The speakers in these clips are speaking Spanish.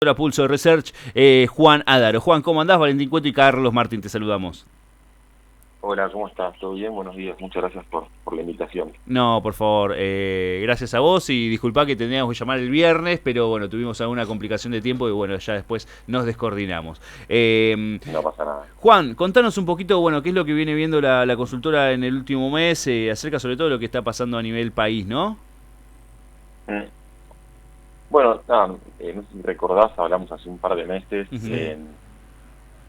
Pulso Research, Juan Adaro. Juan, ¿cómo andás? Valentín Cueto y Carlos Martín, te saludamos. Hola, ¿cómo estás? ¿Todo bien? Buenos días. Muchas gracias por la invitación. No, por favor, gracias a vos y disculpá que teníamos que llamar el viernes, pero bueno, tuvimos alguna complicación de tiempo y bueno, ya después nos descoordinamos. No pasa nada. Juan, contanos un poquito, bueno, qué es lo que viene viendo la consultora en el último mes, acerca sobre todo de lo que está pasando a nivel país, ¿no? Mm. Bueno, nada, no sé si recordás, hablamos hace un par de meses Sí.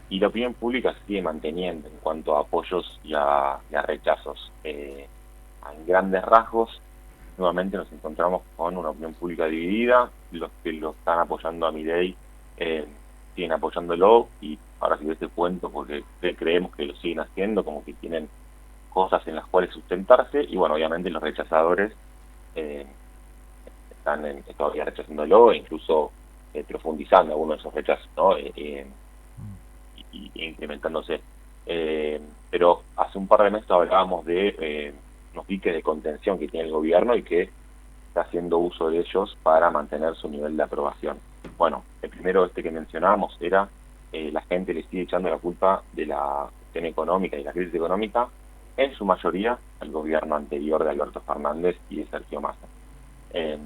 y la opinión pública se sigue manteniendo en cuanto a apoyos y a rechazos. En grandes rasgos, nuevamente nos encontramos con una opinión pública dividida. Los que lo están apoyando a Milei eh, siguen apoyándolo y ahora sí te cuento porque creemos que lo siguen haciendo, como que tienen cosas en las cuales sustentarse y bueno, obviamente los rechazadores eh, están todavía rechazándolo e incluso profundizando algunos de esos rechazos, ¿no? Y incrementándose. Pero hace un par de meses hablábamos de unos diques de contención que tiene el gobierno y que está haciendo uso de ellos para mantener su nivel de aprobación. Bueno, el primero que mencionábamos era la gente le sigue echando la culpa de la cuestión económica y la crisis económica, en su mayoría al gobierno anterior de Alberto Fernández y de Sergio Massa. Eh,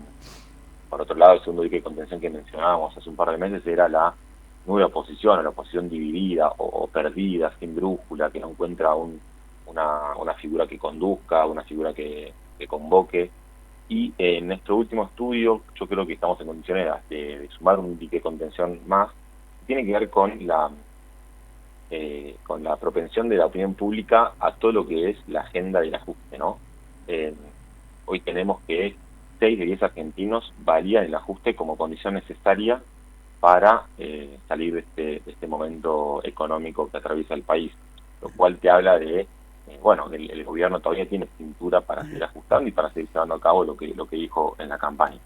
por otro lado, el segundo dique de contención que mencionábamos hace un par de meses era la nueva oposición, o la oposición dividida o perdida, sin brújula, que no encuentra una figura que conduzca, una figura que convoque. Y en nuestro último estudio, yo creo que estamos en condiciones de sumar un dique de contención más, que tiene que ver con la propensión de la opinión pública a todo lo que es la agenda del ajuste, ¿no? Eh, Hoy tenemos que 6 de 10 argentinos valían el ajuste como condición necesaria para salir de este momento económico que atraviesa el país, lo cual te habla de, bueno, el gobierno todavía tiene cintura para seguir ajustando y para seguir llevando a cabo lo que dijo en la campaña.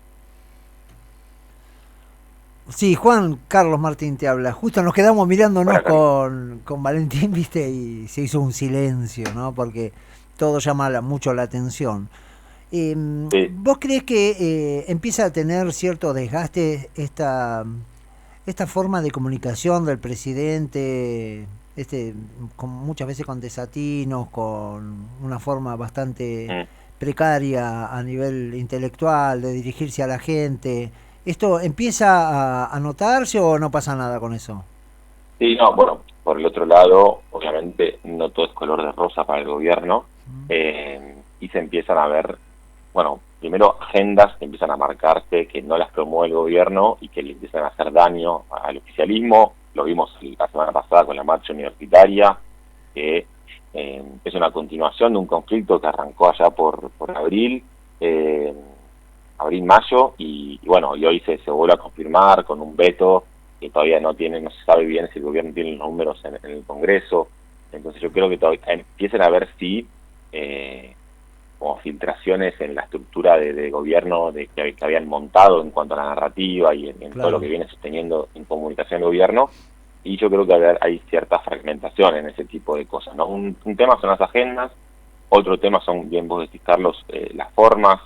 Sí, Juan Carlos Martín te habla. Justo nos quedamos mirándonos Hola, Carlos. con Valentín, viste, y se hizo un silencio, ¿no? Porque todo llama mucho la atención. ¿Vos crees que empieza a tener cierto desgaste esta forma de comunicación del presidente, muchas veces con desatinos, con una forma bastante Mm. precaria a nivel intelectual de dirigirse a la gente? ¿Esto empieza a notarse o no pasa nada con eso? Sí, no, bueno, por el otro lado, obviamente no todo es color de rosa para el gobierno, y se empiezan a ver, bueno, primero agendas que empiezan a marcarse, que no las promueve el gobierno y que le empiezan a hacer daño al oficialismo. Lo vimos la semana pasada con la marcha universitaria, que es una continuación de un conflicto que arrancó allá por abril, eh, abril-mayo, y bueno, y hoy se vuelve a confirmar con un veto que todavía no se sabe bien si el gobierno tiene los números en el Congreso. Entonces yo creo que todavía empiecen a ver si como filtraciones en la estructura de gobierno que habían montado en cuanto a la narrativa y en todo lo Claro. que viene sosteniendo en comunicación el gobierno, y yo creo que hay cierta fragmentación en ese tipo de cosas, ¿no? Un tema son las agendas, otro tema son, bien vos decís, Carlos, las formas.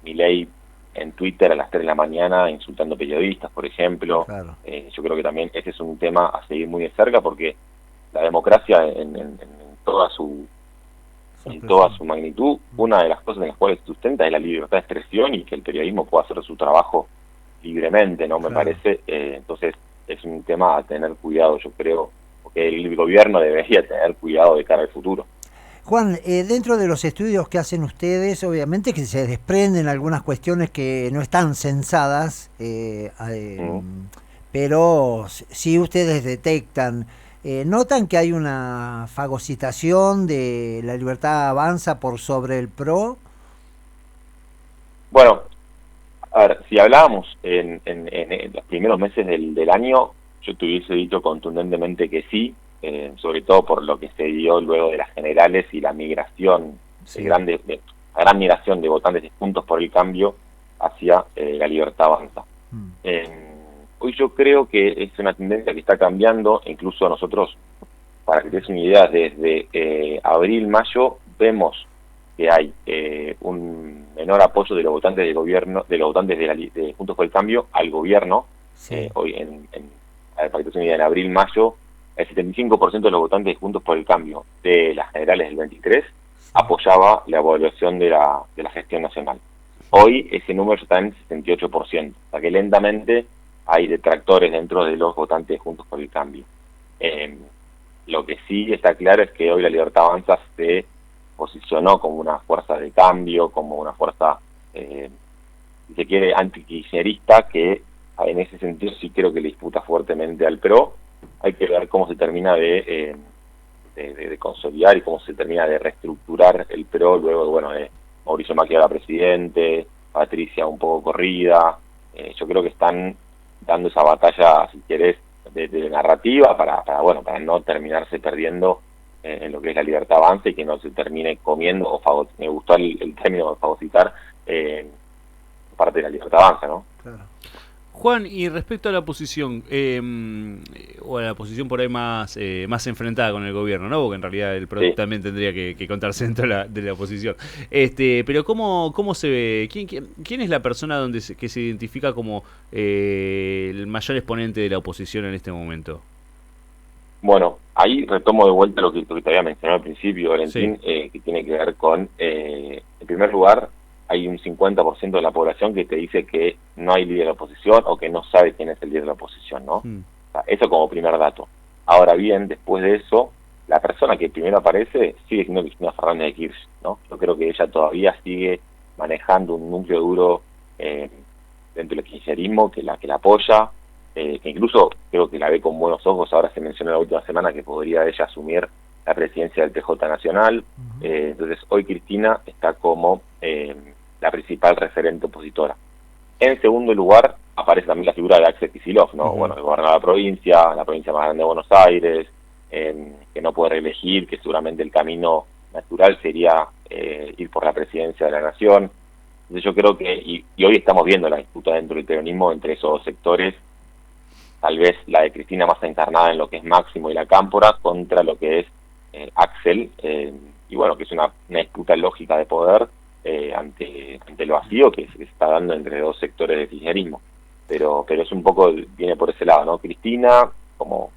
Milei en Twitter a las 3 de la mañana insultando periodistas, por ejemplo. Claro. Yo creo que también ese es un tema a seguir muy de cerca porque la democracia en toda su Su en toda expresión. su magnitud, una de las cosas en las cuales se sustenta es la libertad de expresión y que el periodismo pueda hacer su trabajo libremente, ¿no? Me Claro. parece. Entonces es un tema a tener cuidado, yo creo, porque el gobierno debería tener cuidado de cara al futuro. Juan, dentro de los estudios que hacen ustedes, obviamente que se desprenden algunas cuestiones que no están censadas, ¿Mm? pero si ustedes detectan, notan que hay una fagocitación de la libertad avanza por sobre el PRO. Bueno, a ver, si hablábamos en los primeros meses del año, yo te hubiese dicho contundentemente que sí, sobre todo por lo que se dio luego de las generales y la migración, Sí. la gran migración de votantes de Juntos por el Cambio hacia la Libertad Avanza. Mm. Hoy yo creo que es una tendencia que está cambiando, incluso nosotros, para que te des una idea, desde abril, mayo, vemos que hay un menor apoyo de los votantes del gobierno, de los votantes de Juntos por el Cambio al gobierno, Sí. Hoy a ver, para que te des una idea, en abril-mayo, el 75% de los votantes de Juntos por el Cambio de las generales del 23 apoyaba la evaluación de la gestión nacional. Hoy ese número está en 68%, o sea que lentamente hay detractores dentro de los votantes de Juntos por el Cambio. Lo que sí está claro es que hoy la Libertad Avanza se posicionó como una fuerza de cambio, como una fuerza, si se quiere, antikirchnerista, que en ese sentido sí creo que le disputa fuertemente al PRO. Hay que ver cómo se termina de consolidar y cómo se termina de reestructurar el PRO luego, bueno, Mauricio Macri ahora presidente, Patricia un poco corrida. Yo creo que están dando esa batalla, si querés, de narrativa para no terminarse perdiendo en lo que es la Libertad Avanza y que no se termine comiendo me gustó el término de fagocitar parte de la Libertad Avanza, ¿no? Claro. Juan, y respecto a la posición, o a la posición por ahí más enfrentada con el gobierno, ¿no? Porque en realidad el PRO también tendría que contarse dentro de la oposición. Pero ¿cómo se ve? ¿Quién es la persona que se identifica como el mayor exponente de la oposición en este momento? Bueno, ahí retomo de vuelta lo que te había mencionado al principio, Valentín, que tiene que ver con, en primer lugar, hay un 50% de la población que te dice que no hay líder de la oposición o que no sabe quién es el líder de la oposición, ¿no? O sea, eso como primer dato. Ahora bien, después de eso, la persona que primero aparece sigue siendo Cristina Fernández de Kirchner, ¿no? Yo creo que ella todavía sigue manejando un núcleo duro dentro del kirchnerismo que la apoya, que incluso creo que la ve con buenos ojos. Ahora se mencionó la última semana que podría ella asumir la presidencia del PJ Nacional. Entonces hoy Cristina está como la principal referente opositora. En segundo lugar aparece también la figura de Axel Kicillof, ¿no? Bueno, el gobernador de la provincia más grande de Buenos Aires, que no puede reelegir, que seguramente el camino natural sería ir por la presidencia de la nación. Entonces yo creo que, y hoy estamos viendo la disputa dentro del peronismo entre esos dos sectores, tal vez la de Cristina más encarnada en lo que es Máximo y la Cámpora contra lo que es Axel, y bueno, que es una disputa lógica de poder ante el vacío que se está dando entre dos sectores del kirchnerismo. Pero es un poco, viene por ese lado, ¿no? Cristina, como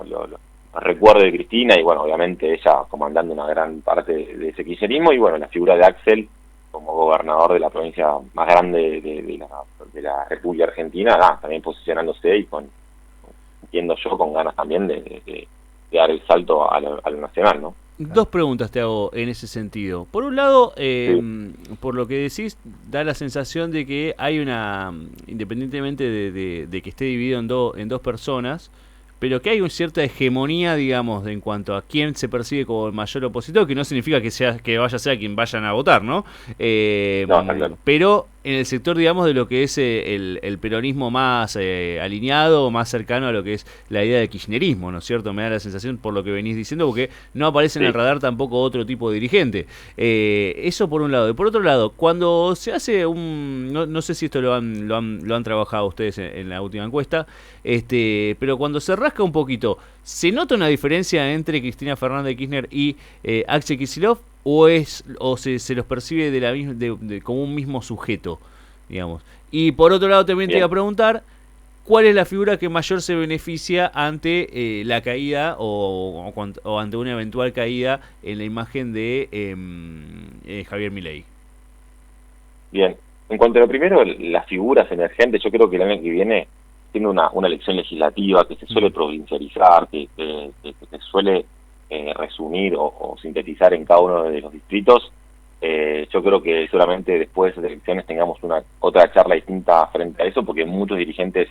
lo recuerdo de Cristina, y bueno, obviamente ella comandando una gran parte de ese kirchnerismo, y bueno, la figura de Axel como gobernador de la provincia más grande de la República Argentina, también posicionándose y entiendo yo, con ganas también de dar el salto a lo nacional, ¿no? Dos preguntas te hago en ese sentido. Por un lado, por lo que decís, da la sensación de que hay una, independientemente de que esté dividido en dos personas, pero que hay una cierta hegemonía, digamos, en cuanto a quién se percibe como el mayor opositor, que no significa que vaya a ser a quien vayan a votar, ¿no? No, claro. Pero en el sector, digamos, de lo que es el peronismo más alineado, más cercano a lo que es la idea del kirchnerismo, ¿no es cierto? Me da la sensación por lo que venís diciendo, porque no aparece en el radar tampoco otro tipo de dirigente. Eso por un lado. Y por otro lado, cuando se hace no sé si esto lo han trabajado ustedes en la última encuesta, pero cuando se rasca un poquito, ¿se nota una diferencia entre Cristina Fernández de Kirchner y Axel Kicillof? ¿O se los percibe como un mismo sujeto, digamos? Y por otro lado también te iba a preguntar, ¿cuál es la figura que mayor se beneficia ante la caída o ante una eventual caída en la imagen de Javier Milei? Bien, en cuanto a lo primero, las figuras emergentes, yo creo que el año que viene tiene una elección legislativa que se suele provincializar, que se suele resumir o sintetizar en cada uno de los distritos. Yo creo que seguramente después de esas elecciones tengamos otra charla distinta frente a eso, porque muchos dirigentes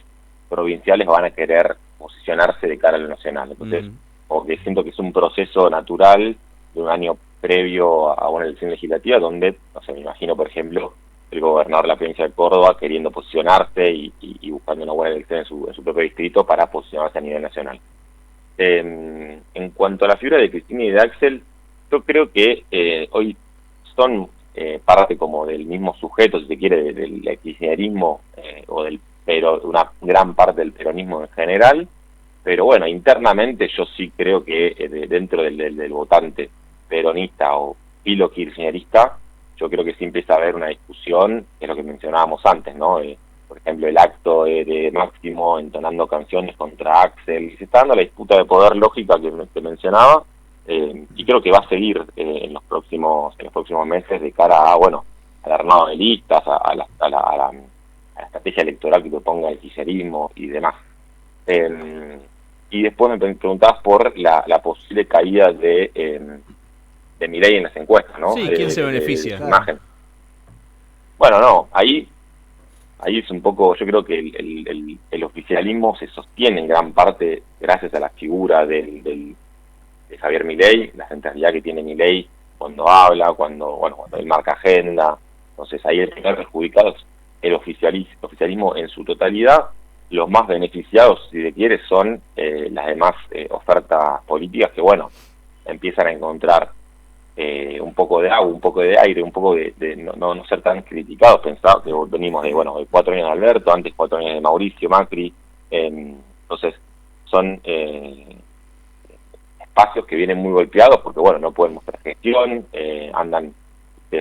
provinciales van a querer posicionarse de cara a lo nacional. Entonces, porque siento que es un proceso natural de un año previo a una elección legislativa, donde, no sé, me imagino, por ejemplo, el gobernador de la provincia de Córdoba queriendo posicionarse y buscando una buena elección en su propio distrito para posicionarse a nivel nacional. En cuanto a la figura de Cristina y de Axel, yo creo que hoy son parte como del mismo sujeto, si se quiere, del kirchnerismo pero una gran parte del peronismo en general, pero bueno, internamente yo sí creo que dentro del votante peronista o filo kirchnerista, yo creo que sí empieza a haber una discusión, que es lo que mencionábamos antes, ¿no? por ejemplo, el acto de Máximo entonando canciones contra Axel, y se está dando la disputa de poder lógica que mencionaba, y creo que va a seguir en los próximos meses de cara a, bueno, al armado de listas, a la estrategia electoral que proponga el kirchnerismo y demás. Y después me preguntabas por la posible caída de Milei en las encuestas, ¿no? Sí, ¿quién se beneficia? De imagen. Bueno, no, ahí es un poco, yo creo que el oficialismo se sostiene en gran parte gracias a la figura de Javier Milei, la centralidad que tiene Milei cuando habla, cuando él marca agenda. Entonces ahí el primer perjudicado es el oficialismo en su totalidad. Los más beneficiados, si se quiere, son las demás ofertas políticas que, bueno, empiezan a encontrar un poco de agua, un poco de aire, un poco de no ser tan criticados. Pensaba que venimos de 4 años de Alberto, antes 4 años de Mauricio Macri, entonces son espacios que vienen muy golpeados porque, bueno, no pueden mostrar gestión, andan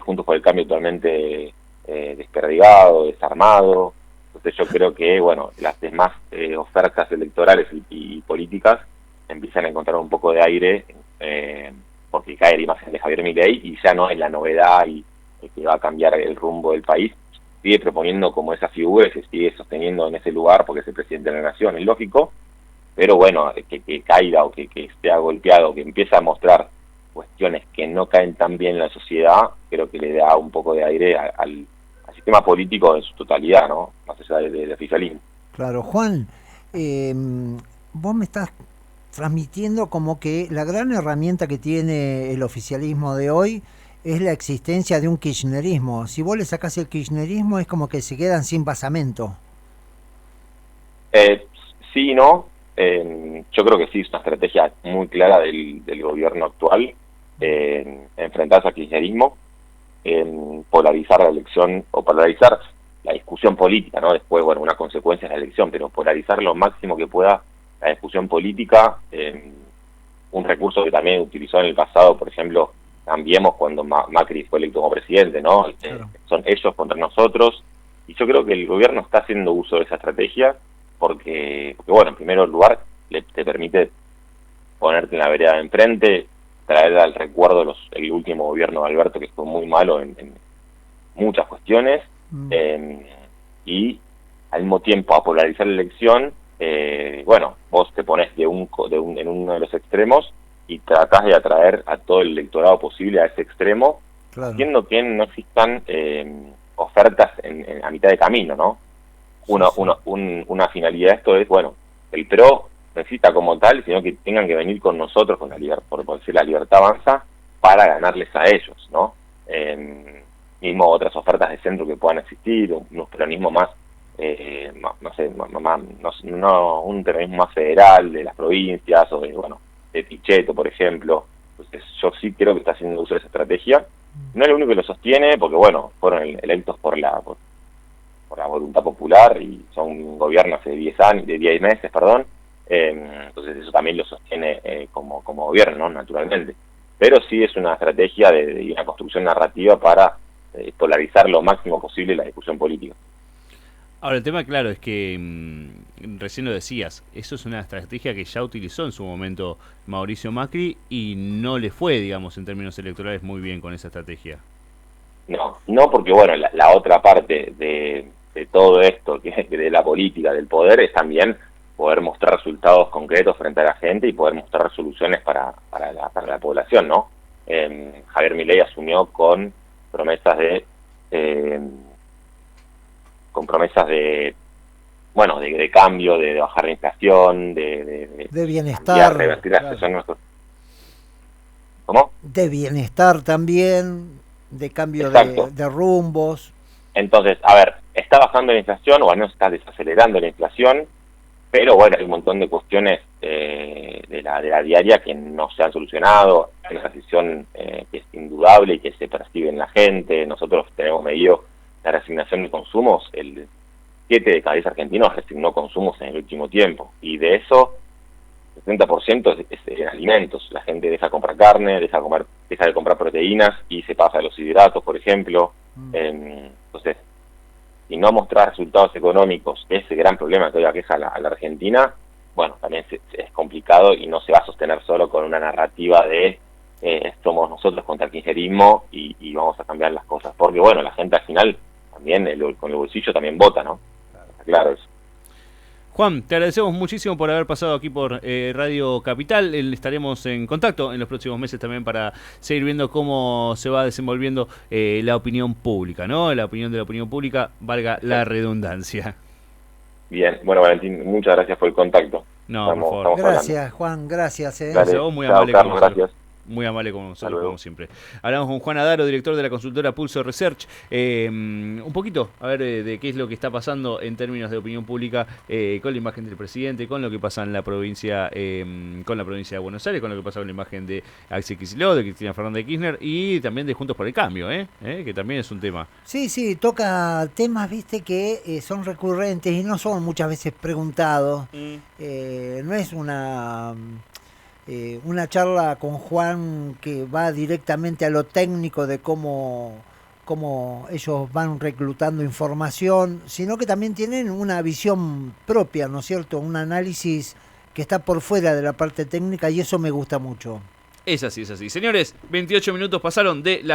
Juntos por el Cambio totalmente desperdigado, desarmado. Entonces yo creo que, bueno, las demás ofertas electorales y políticas empiezan a encontrar un poco de aire porque cae la imagen de Javier Milei y ya no es la novedad y que va a cambiar el rumbo del país. Sigue proponiendo como esa figura y se sigue sosteniendo en ese lugar porque es el presidente de la nación, es lógico, pero bueno, que caiga o que esté golpeado, que empiece a mostrar cuestiones que no caen tan bien en la sociedad, creo que le da un poco de aire al sistema político en su totalidad, ¿no? Más allá del oficialismo. Claro, Juan, vos me estás transmitiendo como que la gran herramienta que tiene el oficialismo de hoy es la existencia de un kirchnerismo. Si vos le sacás el kirchnerismo es como que se quedan sin basamento. Sí y no. Yo creo que sí, es una estrategia muy clara del gobierno actual, enfrentarse al kirchnerismo, polarizar la elección o polarizar la discusión política, ¿no? Después, bueno, una consecuencia es la elección, pero polarizar lo máximo que pueda la discusión política, un recurso que también utilizó en el pasado, por ejemplo, Cambiemos cuando Macri fue electo como presidente, ¿no? Claro. Son ellos contra nosotros, y yo creo que el gobierno está haciendo uso de esa estrategia porque bueno, en primer lugar, te permite ponerte en la vereda de enfrente, traer al recuerdo el último gobierno de Alberto, que fue muy malo en muchas cuestiones, y al mismo tiempo a polarizar la elección. Bueno, vos te pones en uno de los extremos y tratás de atraer a todo el electorado posible a ese extremo, Claro. haciendo que no existan ofertas a mitad de camino, ¿no? Una finalidad de esto es, bueno, el PRO necesita como tal, sino que tengan que venir con nosotros, con la libertad, por decir la Libertad Avanza, para ganarles a ellos, ¿no? Mismo otras ofertas de centro que puedan existir, unos peronismos más, un peronismo más federal de las provincias, o de Pichetto, por ejemplo. Entonces yo sí creo que está haciendo uso de esa estrategia. No es lo único que lo sostiene, porque bueno, fueron electos por la voluntad popular y son un gobierno hace 10 meses, perdón. Entonces eso también lo sostiene como gobierno, ¿no? Naturalmente. Pero sí es una estrategia de una construcción narrativa para polarizar lo máximo posible la discusión política. Ahora, el tema, claro, es que recién lo decías, eso es una estrategia que ya utilizó en su momento Mauricio Macri y no le fue, digamos, en términos electorales muy bien con esa estrategia. No, porque bueno, la otra parte de todo esto, que de la política, del poder, es también poder mostrar resultados concretos frente a la gente y poder mostrar soluciones para la población, ¿no? Javier Milei asumió con promesas de cambio, de bajar la inflación, de bienestar, revertir la situación. ¿Cómo? De bienestar también, de cambio de rumbos. Entonces, a ver, está bajando la inflación, o al menos está desacelerando la inflación, pero bueno, hay un montón de cuestiones de la diaria que no se han solucionado. Hay una transición que es indudable y que se percibe en la gente. Nosotros tenemos medido la resignación de consumos. El 7 de cada 10 argentinos resignó consumos en el último tiempo, y de eso 60% es en alimentos. La gente deja de comprar carne, deja de comprar proteínas y se pasa a los hidratos, por ejemplo. Entonces, si no mostrás resultados económicos, ese gran problema que hoy aqueja a la Argentina, bueno, también es complicado y no se va a sostener solo con una narrativa de somos nosotros contra el kirchnerismo y vamos a cambiar las cosas. Porque, bueno, la gente al final también con el bolsillo también vota, ¿no? Claro eso. Juan, te agradecemos muchísimo por haber pasado aquí por Radio Capital. Estaremos en contacto en los próximos meses también para seguir viendo cómo se va desenvolviendo la opinión pública, ¿no? La opinión de la opinión pública, valga la redundancia. Bien, bueno, Valentín, muchas gracias por el contacto. No, por favor. Gracias, hablando. Juan, gracias. Gracias a vos, muy amable. Carlos, gracias. Muy amable como nosotros, como siempre. Hablamos con Juan Adaro, director de la consultora Pulso Research. Un poquito, a ver, de qué es lo que está pasando en términos de opinión pública con la imagen del presidente, con lo que pasa en la provincia, con la provincia de Buenos Aires, con lo que pasa con la imagen de Axel Kicillof, de Cristina Fernández de Kirchner y también de Juntos por el Cambio, que también es un tema. Sí, toca temas, viste, que son recurrentes y no son muchas veces preguntados. No es una charla con Juan que va directamente a lo técnico de cómo ellos van reclutando información, sino que también tienen una visión propia, ¿no es cierto? Un análisis que está por fuera de la parte técnica y eso me gusta mucho. Es así, es así. Señores, 28 minutos pasaron de la